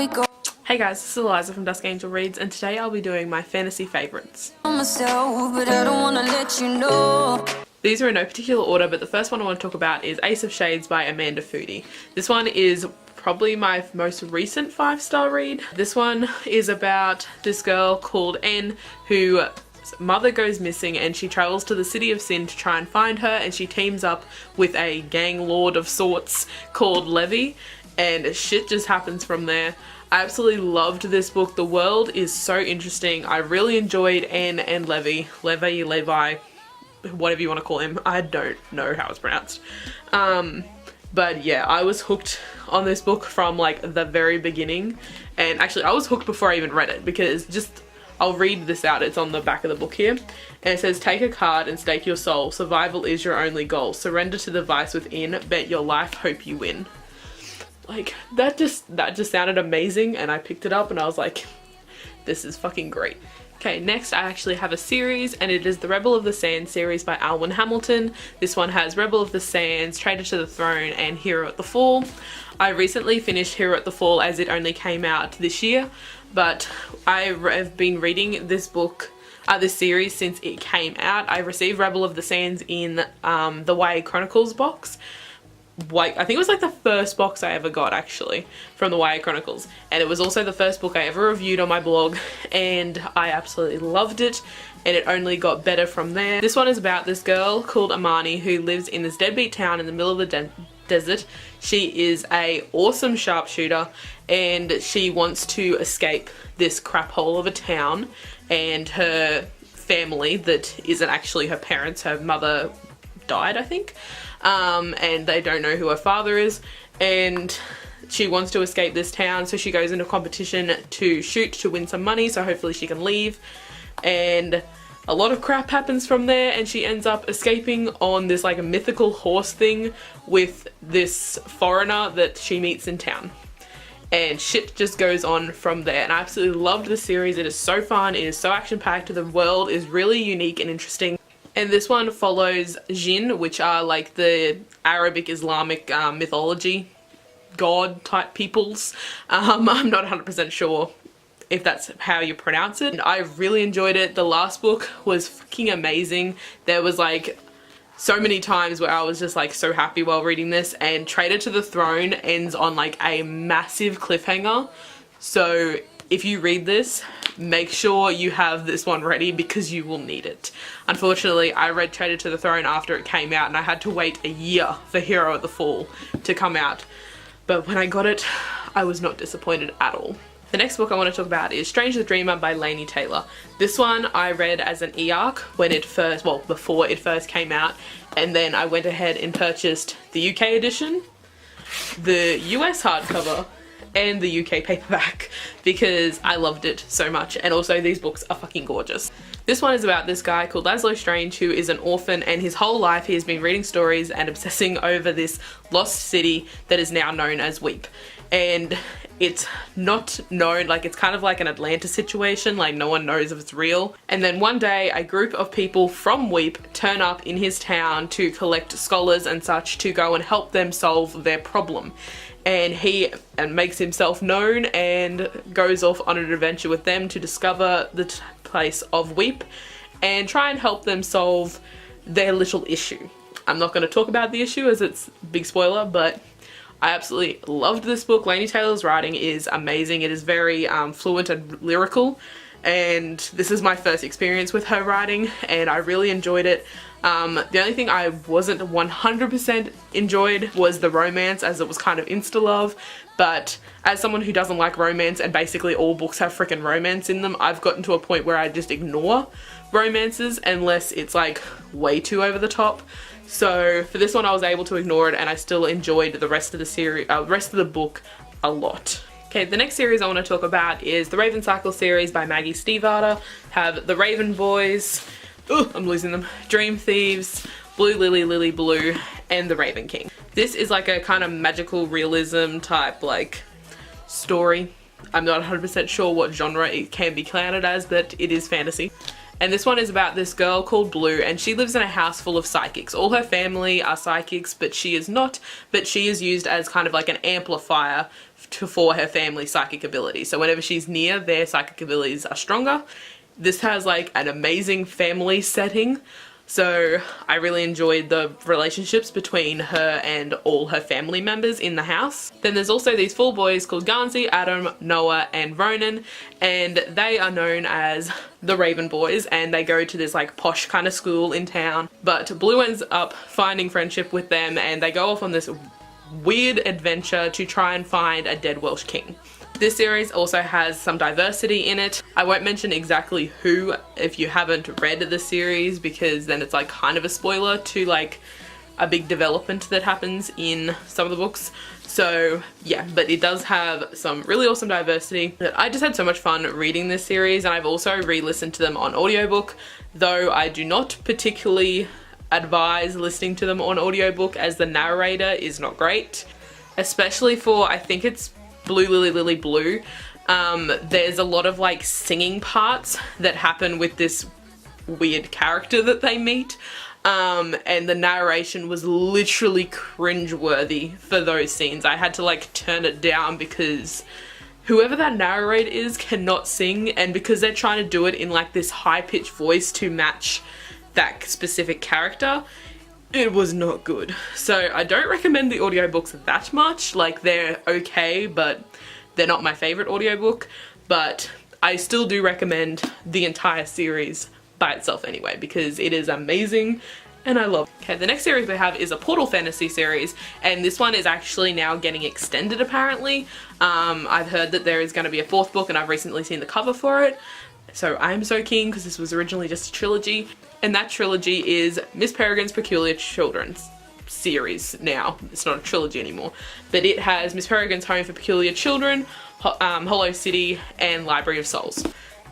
we go. Hey guys, this is Eliza from Dusk Angel Reads, and today I'll be doing my fantasy favourites. Myself, but I don't wanna let you know. These are in no particular order, but the first one I want to talk about is Ace of Shades by Amanda Foodie. This one is probably my most recent 5-star read. This one is about this girl called N who mother goes missing, and she travels to the City of Sin to try and find her, and she teams up with a gang lord of sorts called Levy, and shit just happens from there. I absolutely loved this book. The world is so interesting. I really enjoyed N and Levi, whatever you want to call him. I don't know how it's pronounced. But yeah, I was hooked on this book from like the very beginning, and actually I was hooked before I even read it, because just I'll read this out. It's on the back of the book here, and it says, take a card and stake your soul. Survival is your only goal. Surrender to the vice within. Bet your life. Hope you win. Like, that just sounded amazing, and I picked it up and I was like, this is fucking great. Okay, next I actually have a series, and it is the Rebel of the Sands series by Alwyn Hamilton. This one has Rebel of the Sands, Traitor to the Throne, and Hero at the Fall. I recently finished Hero at the Fall as it only came out this year, but I have been reading this book, this series since it came out. I received Rebel of the Sands in the YA Chronicles box. I think it was like the first box I ever got actually from the YA Chronicles, and it was also the first book I ever reviewed on my blog, and I absolutely loved it, and it only got better from there. This one is about this girl called Amani who lives in this deadbeat town in the middle of the desert. She is a awesome sharpshooter, and she wants to escape this crap hole of a town, and her family that isn't actually her parents, her mother died I think, and they don't know who her father is, and she wants to escape this town, so she goes into a competition to shoot to win some money, so hopefully she can leave, and a lot of crap happens from there, and she ends up escaping on this like a mythical horse thing with this foreigner that she meets in town, and shit just goes on from there. And I absolutely loved the series. It is so fun, it is so action-packed, the world is really unique and interesting. And this one follows jinn, which are like the Arabic Islamic mythology god type peoples. I'm not 100% sure if that's how you pronounce it. I really enjoyed it. The last book was fucking amazing. There was like so many times where I was just like so happy while reading this, and Traitor to the Throne ends on like a massive cliffhanger. So if you read this, make sure you have this one ready, because you will need it. Unfortunately, I read Traitor to the Throne after it came out, and I had to wait a year for Hero at the Fall to come out. But when I got it, I was not disappointed at all. The next book I want to talk about is Strange the Dreamer by Laini Taylor. This one I read as an e-arc when it first, well, before it first came out, and then I went ahead and purchased the UK edition, the US hardcover, and the UK paperback, because I loved it so much, and also these books are fucking gorgeous. This one is about this guy called Laszlo Strange, who is an orphan, and his whole life he has been reading stories and obsessing over this lost city that is now known as Weep. And it's not known, like it's kind of like an Atlanta situation, like no one knows if it's real. And then one day a group of people from Weep turn up in his town to collect scholars and such to go and help them solve their problem. And he makes himself known and goes off on an adventure with them to discover the place of Weep and try and help them solve their little issue. I'm not going to talk about the issue as it's a big spoiler, but I absolutely loved this book. Laini Taylor's writing is amazing. It is very fluent and lyrical, and this is my first experience with her writing, and I really enjoyed it. The only thing I wasn't 100% enjoyed was the romance, as it was kind of insta-love, but as someone who doesn't like romance, and basically all books have freaking romance in them, I've gotten to a point where I just ignore romances unless it's like way too over the top. So for this one I was able to ignore it, and I still enjoyed the rest of the series, rest of the book a lot. Okay, the next series I want to talk about is the Raven Cycle series by Maggie Stiefvater. Have the Raven Boys, I'm losing them, Dream Thieves, Blue Lily, Lily Blue, and the Raven King. This is like a kind of magical realism type like story. I'm not 100% sure what genre it can be counted as, but it is fantasy. And this one is about this girl called Blue, and she lives in a house full of psychics. All her family are psychics, but she is not, but she is used as kind of like an amplifier for her family's psychic abilities. So whenever she's near, their psychic abilities are stronger. This has like an amazing family setting. So I really enjoyed the relationships between her and all her family members in the house. Then there's also these 4 boys called Garnsey, Adam, Noah and Ronan, and they are known as the Raven Boys, and they go to this like posh kind of school in town. But Blue ends up finding friendship with them, and they go off on this weird adventure to try and find a dead Welsh king. This series also has some diversity in it. I won't mention exactly who if you haven't read the series, because then it's like kind of a spoiler to like a big development that happens in some of the books. So yeah, but it does have some really awesome diversity. I just had so much fun reading this series, and I've also re-listened to them on audiobook, though I do not particularly advise listening to them on audiobook as the narrator is not great, especially for, I think it's Blue Lily Lily Blue. There's a lot of like singing parts that happen with this weird character that they meet, and the narration was literally cringeworthy for those scenes. I had to like turn it down because whoever that narrator is cannot sing, and because they're trying to do it in like this high-pitched voice to match that specific character, it was not good. So I don't recommend the audiobooks that much. Like, they're okay, but they're not my favorite audiobook. But I still do recommend the entire series by itself anyway, because it is amazing and I love it. Okay, the next series we have is a Portal Fantasy series, and this one is actually now getting extended apparently. I've heard that there is going to be a 4th book, and I've recently seen the cover for it. So I'm so keen, because this was originally just a trilogy. And that trilogy is Miss Peregrine's Peculiar Children's series now. It's not a trilogy anymore. But it has Miss Peregrine's Home for Peculiar Children, Hollow City, and Library of Souls.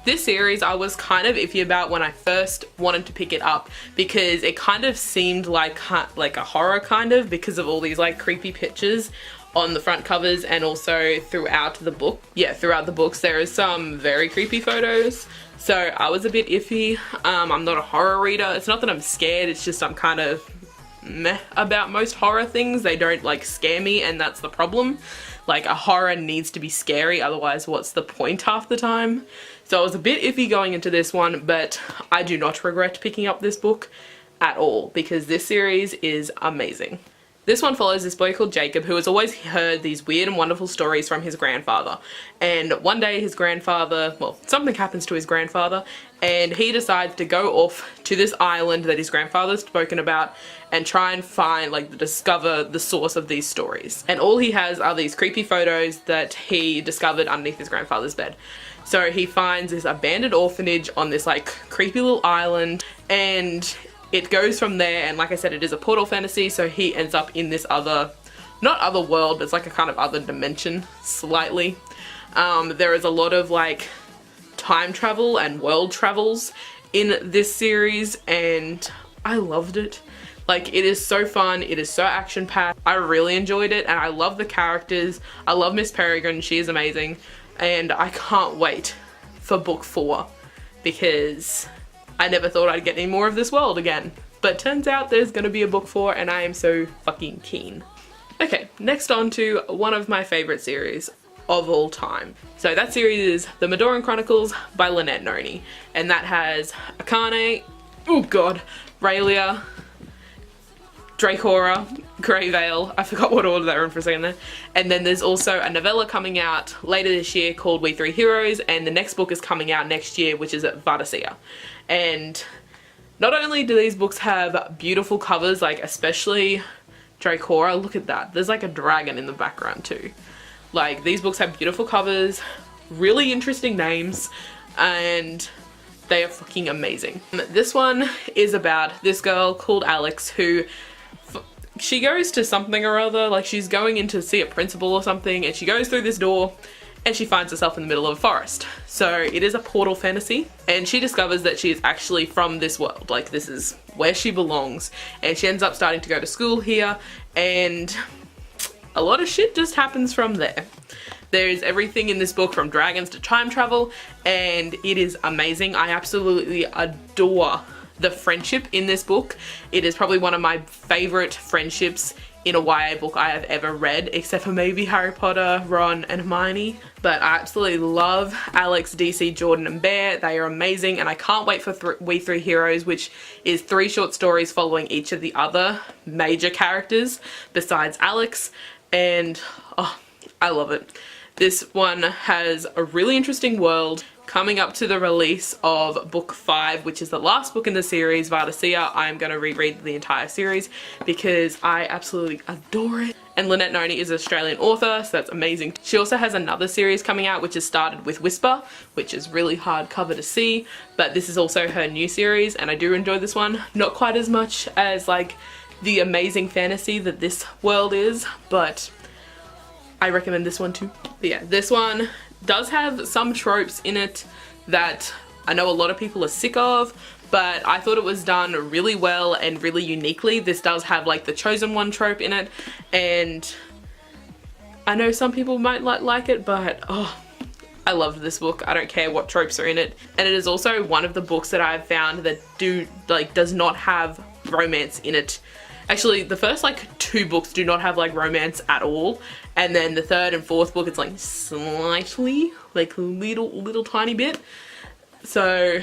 This series I was kind of iffy about when I first wanted to pick it up, because it kind of seemed like a horror kind of, because of all these like creepy pictures on the front covers, and also throughout the book. Yeah, throughout the books there is some very creepy photos. So I was a bit iffy. I'm not a horror reader. It's not that I'm scared, it's just I'm kind of meh about most horror things. They don't like scare me, and that's the problem. Like, a horror needs to be scary, otherwise what's the point half the time? So I was a bit iffy going into this one, but I do not regret picking up this book at all, because this series is amazing. This one follows this boy called Jacob, who has always heard these weird and wonderful stories from his grandfather. And one day his grandfather, well, something happens to his grandfather, and he decides to go off to this island that his grandfather's spoken about and try and find, like, discover the source of these stories. And all he has are these creepy photos that he discovered underneath his grandfather's bed. So he finds this abandoned orphanage on this, like, creepy little island, and it goes from there. And like I said, it is a portal fantasy, so he ends up in this other, not other world, but it's like a kind of other dimension, slightly. There is a lot of like time travel and world travels in this series, and I loved it. Like, it is so fun, it is so action-packed. I really enjoyed it, and I love the characters. I love Miss Peregrine, she is amazing, and I can't wait for book 4, because I never thought I'd get any more of this world again. But turns out there's gonna be a book 4, and I am so fucking keen. Okay, next on to one of my favorite series of all time. So that series is The Madoran Chronicles by Lynette Noni, and that has Akarnae, oh god, Raelia, Draekora, Greyveil, I forgot what order they were in for a second there. And then there's also a novella coming out later this year called We Three Heroes, and the next book is coming out next year, which is Vardisia. And not only do these books have beautiful covers, like especially Draekora, look at that, there's like a dragon in the background too. Like, these books have beautiful covers, really interesting names, and they are fucking amazing. This one is about this girl called Alex who, she goes to something or other, like she's going in to see a principal or something, and she goes through this door and she finds herself in the middle of a forest. So it is a portal fantasy, and she discovers that she is actually from this world, like this is where she belongs, and she ends up starting to go to school here, and a lot of shit just happens from there. There's everything in this book from dragons to time travel, and it is amazing. I absolutely adore the friendship in this book. It is probably one of my favorite friendships in a YA book I have ever read, except for maybe Harry Potter, Ron and Hermione. But I absolutely love Alex, DC, Jordan and Bear. They are amazing, and I can't wait for We Three Heroes, which is 3 short stories following each of the other major characters besides Alex, and oh, I love it. This one has a really interesting world. Coming up to the release of book 5, which is the last book in the series, Vardacia, I'm going to reread the entire series because I absolutely adore it. And Lynette Noni is an Australian author, so that's amazing. She also has another series coming out, which has started with Whisper, which is really hard cover to see, but this is also her new series, and I do enjoy this one. Not quite as much as like the amazing fantasy that this world is, but I recommend this one too. But yeah, this one does have some tropes in it that I know a lot of people are sick of, but I thought it was done really well and really uniquely. This does have like the chosen one trope in it, and I know some people might like it, but oh, I loved this book. I don't care what tropes are in it. And it is also one of the books that I've found that does not have romance in it. Actually, the first like 2 books do not have like romance at all, and then the 3rd and 4th book it's like slightly, like little tiny bit. So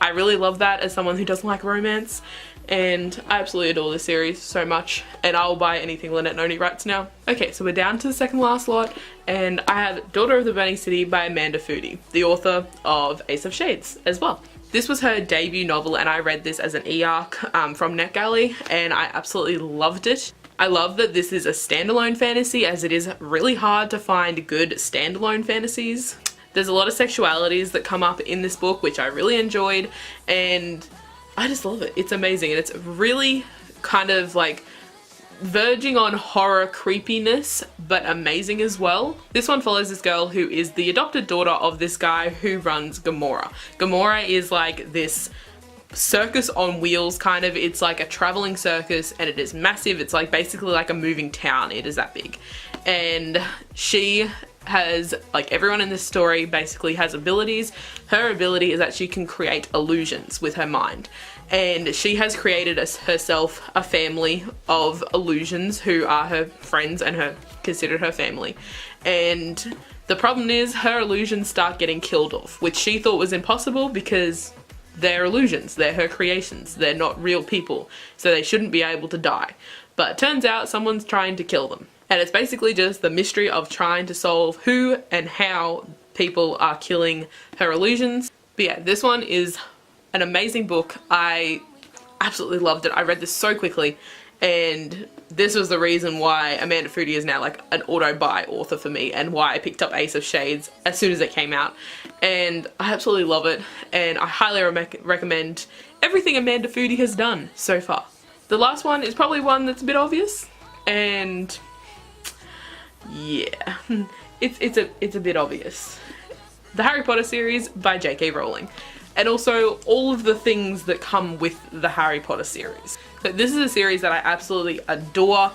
I really love that as someone who doesn't like romance, and I absolutely adore this series so much, and I will buy anything Lynette Noni writes now. Okay, so we're down to the second last lot, and I have Daughter of the Burning City by Amanda Foody, the author of Ace of Shades as well. This was her debut novel, and I read this as an e-arc from NetGalley, and I absolutely loved it. I love that this is a standalone fantasy, as it is really hard to find good standalone fantasies. There's a lot of sexualities that come up in this book, which I really enjoyed, and I just love it. It's amazing, and it's really kind of like verging on horror creepiness, but amazing as well. This one follows this girl who is the adopted daughter of this guy who runs Gomorrah. Gomorrah is like this circus on wheels kind of. It's like a traveling circus, and it is massive. It's like basically like a moving town. It is that big. And she has, like everyone in this story basically has abilities. Her ability is that she can create illusions with her mind, and she has created herself a family of illusions who are her friends and considered her family. And the problem is her illusions start getting killed off, which she thought was impossible because they're illusions, they're her creations, they're not real people, so they shouldn't be able to die. But it turns out someone's trying to kill them. And it's basically just the mystery of trying to solve who and how people are killing her illusions. But yeah, this one is an amazing book. I absolutely loved it. I read this so quickly, and this was the reason why Amanda Foody is now like an auto-buy author for me, and why I picked up Ace of Shades as soon as it came out. And I absolutely love it, and I highly recommend everything Amanda Foody has done so far. The last one is probably one that's a bit obvious, and yeah, it's a bit obvious. The Harry Potter series by J.K. Rowling, and also all of the things that come with the Harry Potter series. So this is a series that I absolutely adore.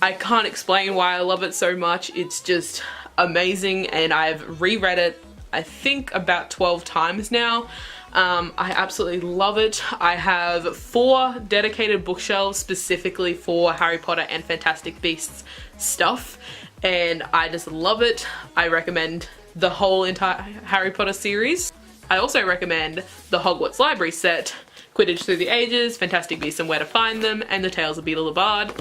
I can't explain why I love it so much. It's just amazing, and I've reread it I think about 12 times now. I absolutely love it. I have 4 dedicated bookshelves specifically for Harry Potter and Fantastic Beasts stuff, and I just love it. I recommend the whole entire Harry Potter series. I also recommend the Hogwarts Library set, Quidditch Through the Ages, Fantastic Beasts and Where to Find Them, and The Tales of Beedle the Bard.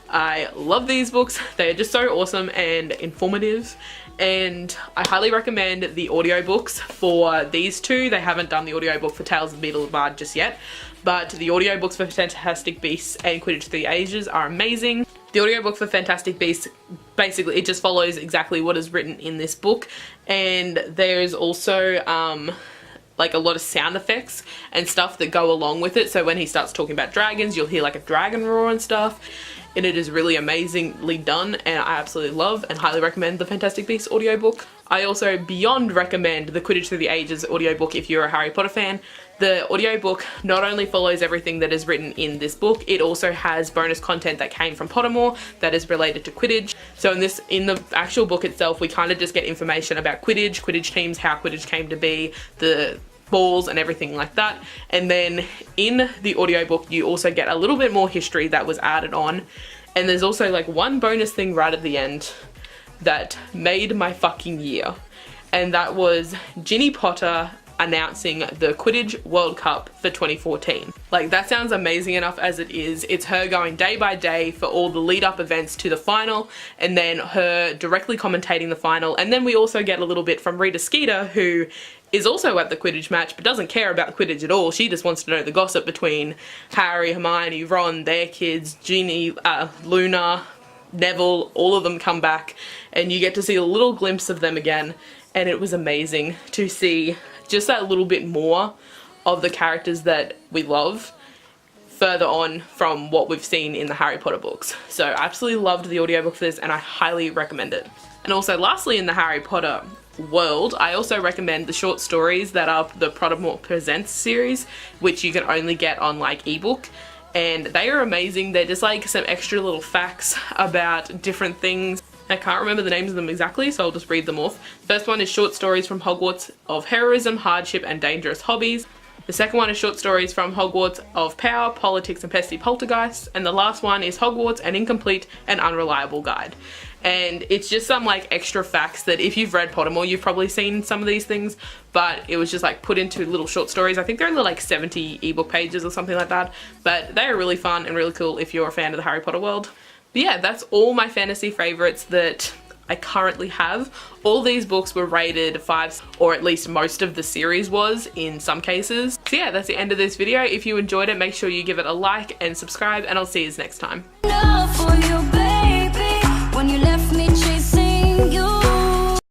I love these books. They are just so awesome and informative, and I highly recommend the audiobooks for these 2. They haven't done the audiobook for Tales of Beedle the Bard just yet, but the audiobooks for Fantastic Beasts and Quidditch Through the Ages are amazing. The audiobook for Fantastic Beasts, basically it just follows exactly what is written in this book, and there's also like a lot of sound effects and stuff that go along with it. So when he starts talking about dragons, you'll hear like a dragon roar and stuff. and it is really amazingly done, and I absolutely love and highly recommend the Fantastic Beasts audiobook. I also beyond recommend the Quidditch Through the Ages audiobook if you're a Harry Potter fan. The audiobook not only follows everything that is written in this book, it also has bonus content that came from Pottermore that is related to Quidditch. So in the actual book itself, we kind of just get information about Quidditch, Quidditch teams, how Quidditch came to be, the balls and everything like that. And then in the audiobook, you also get a little bit more history that was added on. And there's also like one bonus thing right at the end that made my fucking year. And that was Ginny Potter announcing the Quidditch World Cup for 2014. Like, that sounds amazing enough as it is. It's her going day by day for all the lead up events to the final, and then her directly commentating the final. And then we also get a little bit from Rita Skeeter, who is also at the Quidditch match but doesn't care about Quidditch at all. She just wants to know the gossip between Harry, Hermione, Ron, their kids, Ginny, Luna, Neville, all of them come back, and you get to see a little glimpse of them again. And it was amazing to see just that little bit more of the characters that we love further on from what we've seen in the Harry Potter books. So I absolutely loved the audiobook for this, and I highly recommend it. And also lastly, in the Harry Potter world, I also recommend the short stories that are the Pottermore Presents series, which you can only get on like ebook. And they are amazing. They're just like some extra little facts about different things. I can't remember the names of them exactly, so I'll just read them off. The first one is Short Stories from Hogwarts of Heroism, Hardship and Dangerous Hobbies. The second one is Short Stories from Hogwarts of Power, Politics and Pesty Poltergeists. And the last one is Hogwarts, an Incomplete and Unreliable Guide. And it's just some like extra facts that if you've read Pottermore, you've probably seen some of these things, but it was just like put into little short stories. I think they're only like 70 ebook pages or something like that, but they are really fun and really cool if you're a fan of the Harry Potter world. But yeah, that's all my fantasy favorites that I currently have. All these books were rated 5s, or at least most of the series was in some cases. So yeah, that's the end of this video. If you enjoyed it, make sure you give it a like and subscribe, and I'll see you next time.